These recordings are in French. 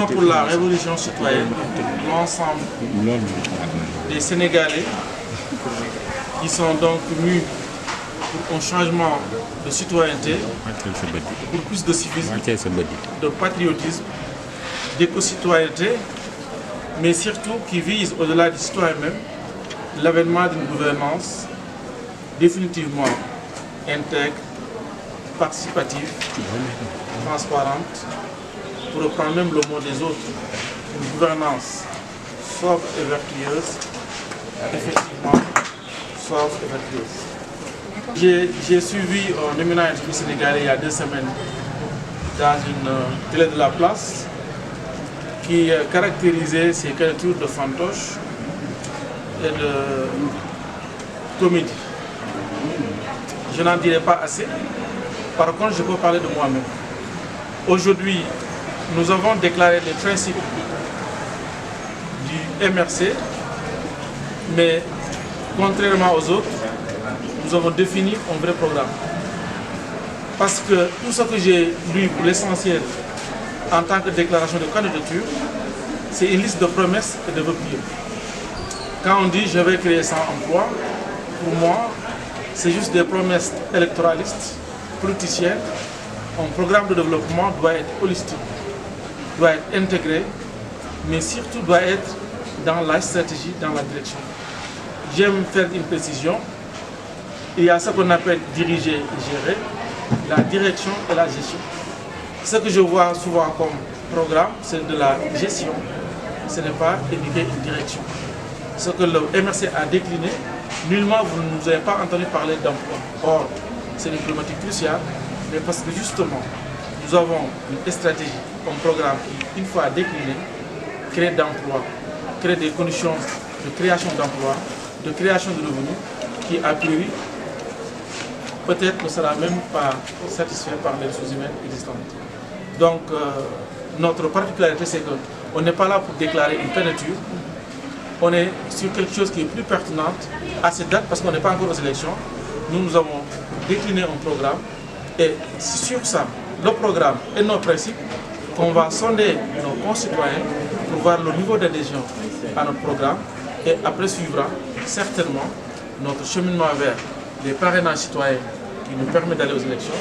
mouvement pour la révolution citoyenne, l'ensemble des Sénégalais qui sont donc mus pour un changement de citoyenneté, pour plus de civisme, de patriotisme, d'éco-citoyenneté, mais surtout qui vise au-delà du citoyen même l'avènement d'une gouvernance définitivement intègre, participative, transparente, pour reprendre même le mot des autres, une gouvernance sobre et vertueuse, effectivement sobre et vertueuse. J'ai suivi un éminent institut sénégalais il y a 2 semaines dans une télé de la place qui caractérisait ces candidatures de fantoche et de comédie. Je n'en dirai pas assez. Par contre, je peux parler de moi-même. Aujourd'hui, nous avons déclaré les principes du MRC, mais contrairement aux autres, nous avons défini un vrai programme. Parce que tout ce que j'ai lu pour l'essentiel en tant que déclaration de candidature, c'est une liste de promesses et de vœux pieux. Quand on dit « je vais créer 100 emplois », pour moi, c'est juste des promesses électoralistes, politiciennes. Un programme de développement doit être holistique, doit être intégré, mais surtout doit être dans la stratégie, dans la direction. J'aime faire une précision. Il y a ce qu'on appelle diriger et gérer, la direction et la gestion. Ce que je vois souvent comme programme, c'est de la gestion. Ce n'est pas indiquer une direction. Ce que le MRC a décliné, nullement vous ne nous avez pas entendu parler d'emploi. Or, c'est une problématique cruciale, mais parce que justement, nous avons une stratégie, un programme qui, une fois décliné, crée d'emplois, crée des conditions de création d'emplois, de création de revenus, qui a priori, peut-être ne sera même pas satisfait par les ressources humaines existantes. Donc, notre particularité, c'est qu'on n'est pas là pour déclarer une candidature, on est sur quelque chose qui est plus pertinent à cette date, parce qu'on n'est pas encore aux élections. Nous avons décliné un programme, et c'est sur ça, le programme et nos principes, qu'on va sonder nos concitoyens pour voir le niveau d'adhésion à notre programme, et après suivra certainement notre cheminement vers les parrainages citoyens qui nous permet d'aller aux élections,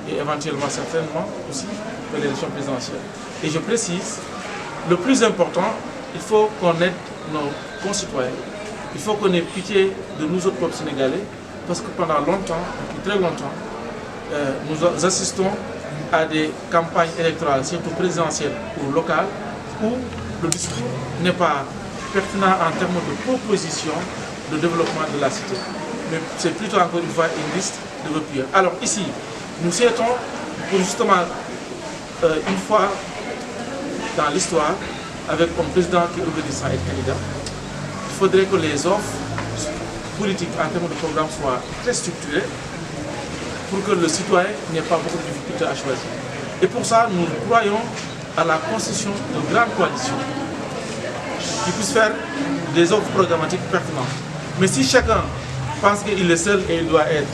et éventuellement certainement aussi vers l'élection présidentielle. Et je précise, le plus important, il faut qu'on aide nos concitoyens, il faut qu'on ait pitié de nous autres peuples sénégalais, parce que pendant longtemps, depuis très longtemps, nous assistons à des campagnes électorales, surtout présidentielles ou locales, où le discours n'est pas pertinent en termes de proposition de développement de la cité. Mais c'est plutôt encore une fois une liste de vœux pieux. Alors ici, nous souhaitons pour justement une fois dans l'histoire, avec un président qui est obéissant et candidat, il faudrait que les offres politiques en termes de programme soient très structurées pour que le citoyen n'ait pas beaucoup de difficultés à choisir. Et pour ça, nous croyons à la constitution de grandes coalitions qui puissent faire des offres programmatiques pertinentes. Mais si chacun pense qu'il est seul et il doit être,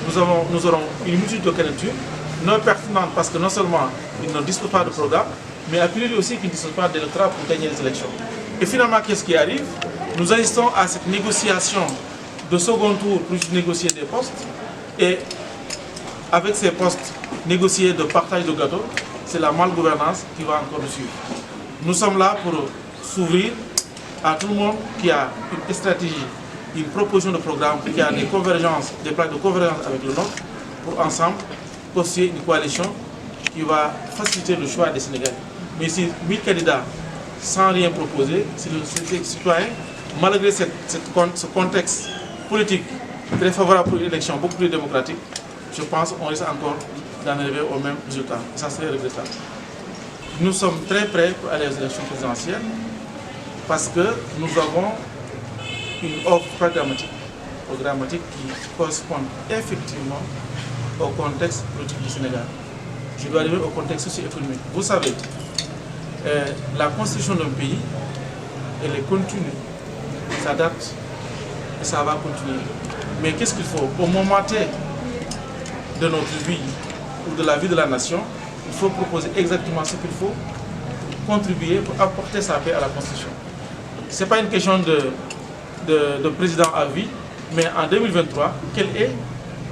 nous aurons une multitude de candidatures, non pertinentes parce que non seulement ils ne disposent pas de programme, mais à priori aussi qu'ils ne disposent pas d'électorat pour gagner les élections. Et finalement, qu'est-ce qui arrive? Nous assistons à cette négociation de second tour pour négocier des postes, et avec ces postes négociés de partage de gâteau, c'est la malgouvernance qui va encore nous suivre. Nous sommes là pour s'ouvrir à tout le monde qui a une stratégie, une proposition de programme, qui a des convergences, des plans de convergence avec le nôtre, pour ensemble construire une coalition qui va faciliter le choix des Sénégalais. Mais si 1000 candidats sans rien proposer, si les citoyens, malgré ce contexte politique très favorable pour une élection beaucoup plus démocratique, je pense qu'on risque encore d'en arriver au même résultat. Et ça serait regrettable. Nous sommes très prêts pour aller aux élections présidentielles parce que nous avons une offre programmatique qui correspond effectivement au contexte politique du Sénégal. Je dois arriver au contexte socio-économique. Vous savez, la constitution d'un pays, elle est continue. Ça date et ça va continuer. Mais qu'est-ce qu'il faut? Au moment T de notre vie ou de la vie de la nation, il faut proposer exactement ce qu'il faut contribuer pour apporter sa paix à la Constitution. Ce n'est pas une question de président à vie, mais en 2023, quelle est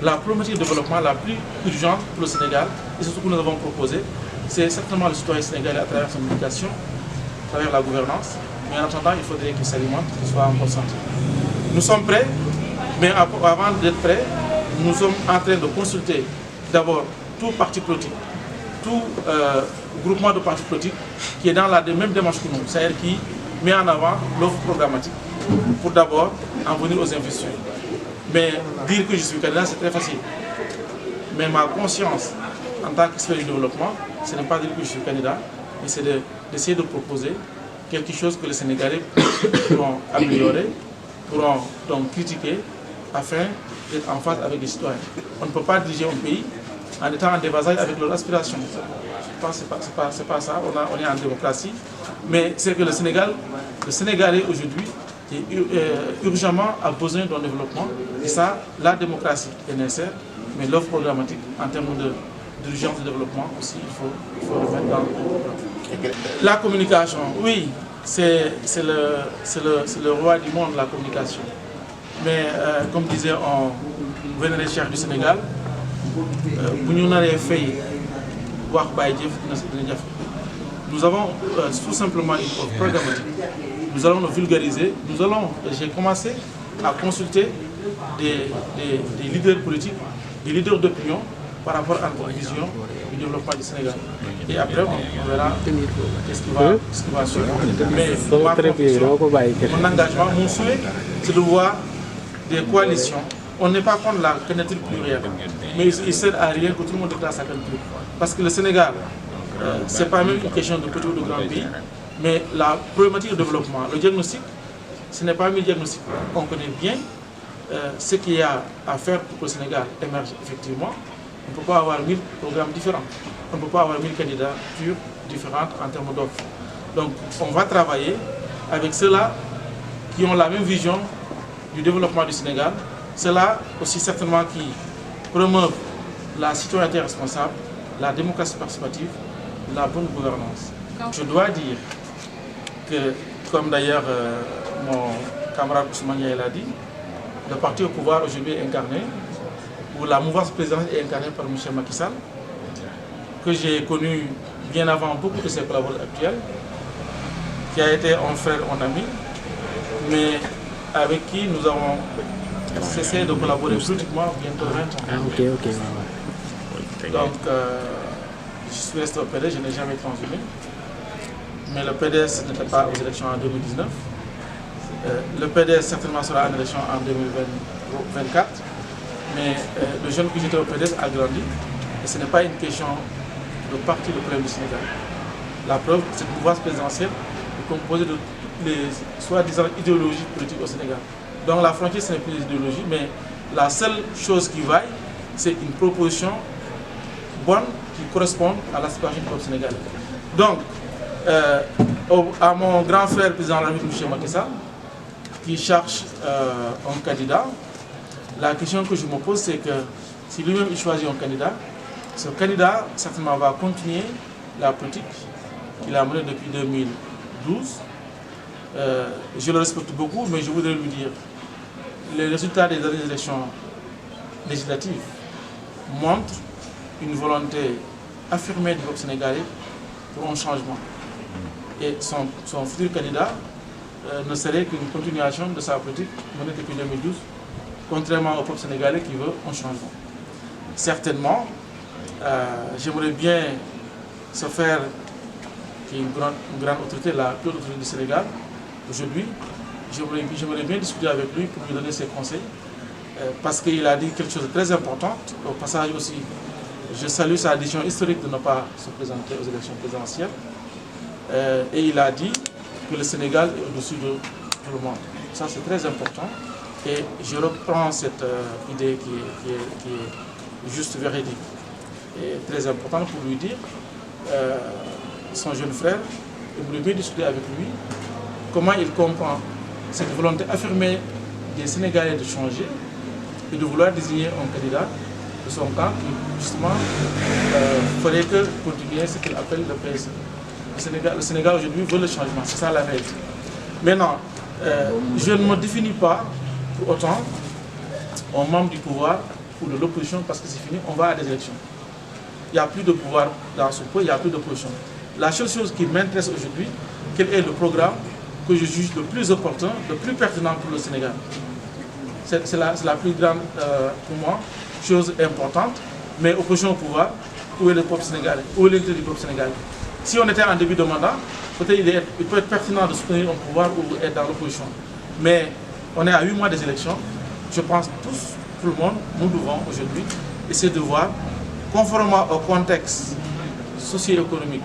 la problématique de développement la plus urgente pour le Sénégal, et surtout que nous avons proposé, c'est certainement le citoyen sénégalais à travers son éducation, à travers la gouvernance, mais en attendant, il faudrait qu'il s'alimente, qu'il soit en bonne santé. Nous sommes prêts, mais avant d'être prêts, nous sommes en train de consulter d'abord tout parti politique, tout groupement de partis politiques qui est dans la même démarche que nous, c'est-à-dire qui met en avant l'offre programmatique pour d'abord en venir aux investitures. Mais dire que je suis candidat, c'est très facile. Mais ma conscience en tant qu'expert du développement, ce n'est pas dire que je suis candidat, mais c'est d'essayer de proposer quelque chose que les Sénégalais pourront améliorer, pourront donc critiquer afin d'être en phase avec les citoyens. On ne peut pas diriger un pays en étant en déphasage avec leurs aspirations. Je pense que ce n'est pas ça, on est en démocratie. Mais c'est que le Sénégalais aujourd'hui urgemment a besoin d'un développement. Et ça, la démocratie est nécessaire, mais l'offre programmatique en termes d'urgence de développement aussi, il faut le mettre dans le programme. La communication, oui, c'est le roi du monde, la communication. Mais comme disait un vénéré cheikh du Sénégal, nous avons tout simplement une offre programmatique. Nous allons le vulgariser. J'ai commencé à consulter des leaders politiques, des leaders d'opinion par rapport à notre vision du développement du Sénégal. Et après, on verra ce qui va suivre. Mais mon engagement, mon souhait, c'est de voir des coalitions. On n'est pas contre la candidature plurielle, mais il ne sert à rien que tout le monde déclare sa candidature. Parce que le Sénégal, ce n'est pas même une question de petit ou de grand pays, mais la problématique de développement, le diagnostic, ce n'est pas un diagnostic. On connaît bien ce qu'il y a à faire pour que le Sénégal émerge effectivement. On ne peut pas avoir 1000 programmes différents. On ne peut pas avoir 1000 candidatures différentes en termes d'offres. Donc on va travailler avec ceux-là qui ont la même vision du développement du Sénégal, ceux-là aussi certainement qui promeuvent la citoyenneté responsable, la démocratie participative, la bonne gouvernance. Je dois dire que, comme d'ailleurs mon camarade Ousmane Yael l'a dit, le parti au pouvoir aujourd'hui est incarné, ou la mouvance présidentielle est incarnée par M. Macky Sall, que j'ai connu bien avant beaucoup de ses collaborateurs actuels, qui a été un frère, un ami, mais avec qui nous avons cessé de collaborer politiquement bientôt 20 ans. Donc, je suis resté au PDS, je n'ai jamais transhumé. Mais le PDS n'était pas aux élections en 2019. Le PDS certainement sera en élection en 2024. Mais le jeune que j'étais au PDS a grandi. Et ce n'est pas une question de parti le problème du Sénégal. La preuve, cette mouvance présidentielle est composée de toutes les soi-disant idéologies politiques au Sénégal. Donc la frontière, ce n'est plus l'idéologie, mais la seule chose qui vaille, c'est une proposition bonne qui correspond à l'aspiration du peuple sénégalais. Donc, à mon grand frère, le président de la République, M. Macky Sall, qui cherche un candidat, la question que je me pose, c'est que si lui-même il choisit un candidat, ce candidat certainement va continuer la politique qu'il a menée depuis 2012. Je le respecte beaucoup, mais je voudrais lui dire, les résultats des dernières élections législatives montrent une volonté affirmée du peuple sénégalais pour un changement. Et son futur candidat ne serait qu'une continuation de sa politique menée depuis 2012, contrairement au peuple sénégalais qui veut un changement. Certainement, j'aimerais bien se faire, qui est une grande autorité, la plus haute autorité du Sénégal, aujourd'hui, j'aimerais bien discuter avec lui pour lui donner ses conseils, parce qu'il a dit quelque chose de très important. Au passage aussi, je salue sa décision historique de ne pas se présenter aux élections présidentielles. Et il a dit que le Sénégal est au-dessus de tout le monde. Ça, c'est très important. Et je reprends cette idée qui est juste véridique et très importante pour lui dire, son jeune frère, il voulait bien discuter avec lui comment il comprend cette volonté affirmée des Sénégalais de changer et de vouloir désigner un candidat de son camp qui, justement, ferait que continuer ce qu'il appelle le PSE. Le Sénégal aujourd'hui veut le changement, c'est ça la réalité. Maintenant, je ne me définis pas pour autant en membre du pouvoir ou de l'opposition parce que c'est fini, on va à des élections. Il n'y a plus de pouvoir dans ce pays, il n'y a plus d'opposition. La seule chose qui m'intéresse aujourd'hui, quel est le programme que je juge le plus opportun, le plus pertinent pour le Sénégal. C'est la plus grande, pour moi, chose importante. Mais opposition au pouvoir, où est le peuple sénégalais? Où est l'intérêt du peuple sénégalais? Si on était en début de mandat, peut-être il peut être pertinent de soutenir un pouvoir ou être dans l'opposition. Mais on est à 8 mois des élections. Je pense tous, tout le monde, nous devons aujourd'hui essayer de voir, conformément au contexte socio-économique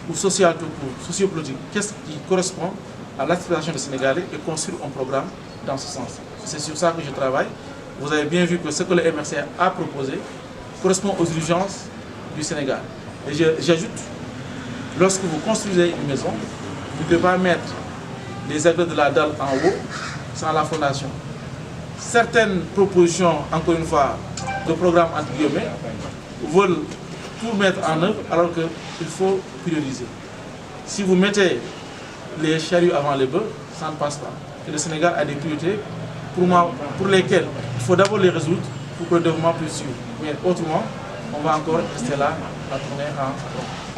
ou social tout court, sociopolitique, qu'est-ce qui correspond à l'aspiration des Sénégalais et construire un programme dans ce sens. C'est sur ça que je travaille. Vous avez bien vu que ce que le MRC a proposé correspond aux urgences du Sénégal. Et j'ajoute, lorsque vous construisez une maison, vous ne devez pas mettre les aigles de la dalle en haut sans la fondation. Certaines propositions, encore une fois, de programmes entre guillemets, veulent tout mettre en œuvre alors qu'il faut prioriser. Si vous mettez les charrues avant les bœufs, ça ne passe pas. Et le Sénégal a des priorités pour lesquelles il faut d'abord les résoudre pour que le développement puisse suivre. Mais autrement, on va encore rester là à tourner en rond.